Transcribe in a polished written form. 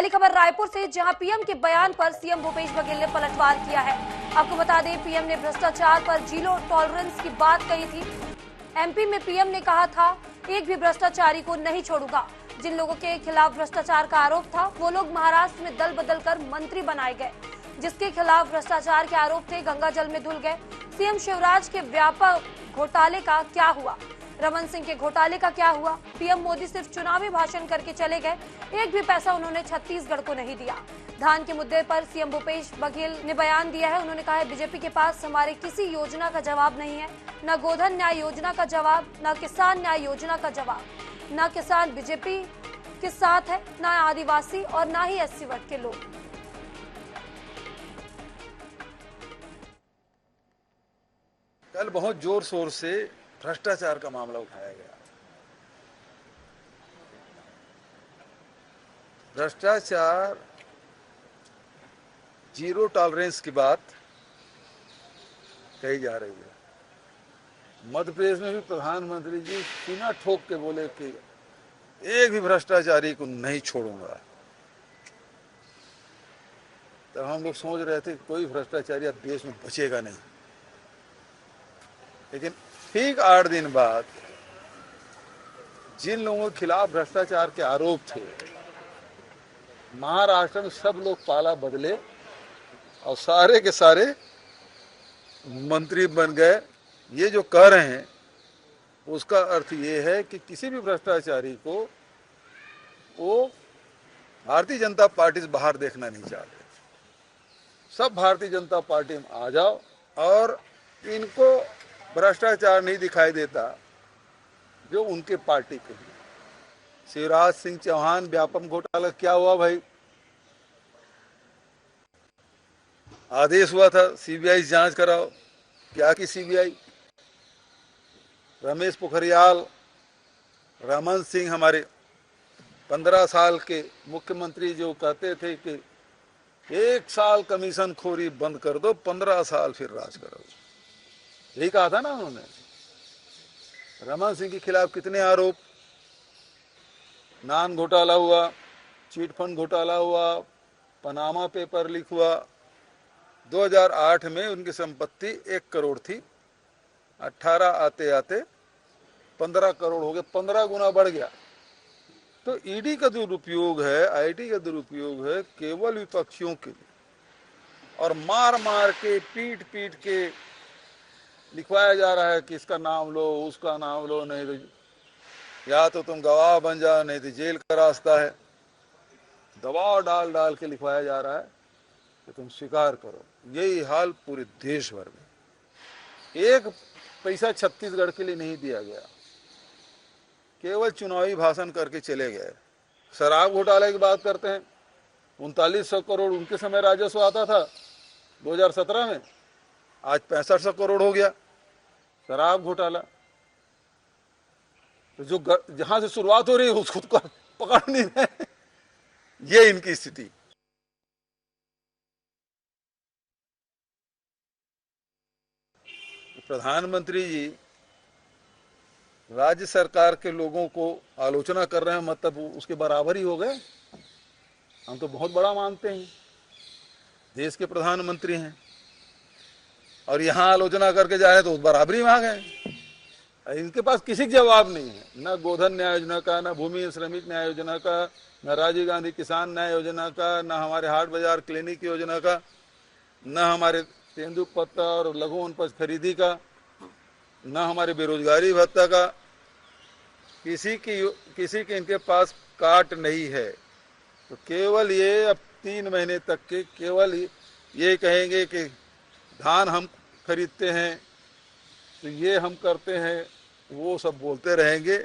पहली खबर रायपुर से, जहां पीएम के बयान पर सीएम भूपेश बघेल ने पलटवार किया है। आपको बता दें, पीएम ने भ्रष्टाचार पर जीरो टॉलरेंस की बात कही थी। एमपी में पीएम ने कहा था, एक भी भ्रष्टाचारी को नहीं छोड़ूंगा। जिन लोगों के खिलाफ भ्रष्टाचार का आरोप था, वो लोग महाराष्ट्र में दल बदल कर मंत्री बनाए गए। जिसके खिलाफ भ्रष्टाचार के आरोप थे, गंगा जल में धुल गए। सीएम शिवराज के व्यापक घोटाले का क्या हुआ? रमन सिंह के घोटाले का क्या हुआ? पीएम मोदी सिर्फ चुनावी भाषण करके चले गए, एक भी पैसा उन्होंने छत्तीसगढ़ को नहीं दिया। धान के मुद्दे पर सीएम भूपेश बघेल ने बयान दिया है। उन्होंने कहा है, बीजेपी के पास हमारे किसी योजना का जवाब नहीं है, न गोधन न्याय योजना का जवाब, न किसान न्याय योजना का जवाब। न किसान बीजेपी के साथ है, न आदिवासी और न ही एससी वर्ग के लोग। कल बहुत जोर शोर से भ्रष्टाचार का मामला उठाया गया। भ्रष्टाचार जीरो टॉलरेंस की बात कही जा रही है। मध्य प्रदेश में भी प्रधानमंत्री जी सीना ठोक के बोले कि एक भी भ्रष्टाचारी को नहीं छोड़ूंगा। तब हम लोग सोच रहे थे कोई भ्रष्टाचारी अब देश में बचेगा नहीं। लेकिन ठीक 8 दिन बाद जिन लोगों के खिलाफ भ्रष्टाचार के आरोप थे, महाराष्ट्र में सब लोग पाला बदले और सारे के सारे मंत्री बन गए। ये जो कह रहे हैं उसका अर्थ ये है कि किसी भी भ्रष्टाचारी को वो भारतीय जनता पार्टी से बाहर देखना नहीं चाहते। सब भारतीय जनता पार्टी में आ जाओ, और इनको भ्रष्टाचार नहीं दिखाई देता जो उनके पार्टी के हैं। शिवराज सिंह चौहान व्यापम घोटाला क्या हुआ भाई? आदेश हुआ था सीबीआई जांच कराओ, क्या की सीबीआई? रमेश पोखरियाल, रमन सिंह, हमारे 15 साल के मुख्यमंत्री जो कहते थे कि 1 साल कमीशन खोरी बंद कर दो, 15 साल फिर राज करो, यही कहा था ना उन्होंने। रमन सिंह के खिलाफ कितने आरोप? नान घोटाला हुआ, चीट फंड घोटाला हुआ, पनामा पेपर लीक हुआ। 2008 में उनकी संपत्ति 1 करोड़ थी, 18 आते आते 15 करोड़ हो गए, 15 गुना बढ़ गया। तो ईडी का दुरुपयोग है, आईटी का दुरुपयोग है केवल विपक्षियों के लिए, और मार मार के पीट पीट के लिखवाया जा रहा है कि इसका नाम लो, उसका नाम लो, नहीं तो या तो तुम गवाह बन जाओ, नहीं तो जेल का रास्ता है। दबाव डाल डाल के लिखवाया जा रहा है कि तुम स्वीकार करो। यही हाल पूरे देश भर में। एक पैसा छत्तीसगढ़ के लिए नहीं दिया गया, केवल चुनावी भाषण करके चले गए। शराब घोटाले की बात करते हैं, 3900 करोड़ उनके समय राजस्व आता था 2017 में, आज 6500 करोड़ हो गया शराब घोटाला। तो जो जहां से शुरुआत हो रही है उसको तो पकड़ नहीं रहे। ये इनकी स्थिति। प्रधानमंत्री जी राज्य सरकार के लोगों को आलोचना कर रहे हैं, मतलब उसके बराबर ही हो गए। हम तो बहुत बड़ा मानते हैं, देश के प्रधानमंत्री हैं, और यहाँ आलोचना करके जा रहे हैं तो उस बराबरी में आ गए। इनके पास किसी का जवाब नहीं है, न गोधन न्याय योजना का, न भूमि श्रमिक न्याय योजना का, न राजीव गांधी किसान न्याय योजना का, न हमारे हाट बाजार क्लिनिक योजना का, न हमारे तेंदुपत्ता और लघु वनोपज खरीदी का, न हमारे बेरोजगारी भत्ता का। किसी के इनके पास काट नहीं है। तो केवल ये अब 3 महीने तक के केवल ये कहेंगे कि धान हम खरीदते हैं, तो ये हम करते हैं, वो सब बोलते रहेंगे।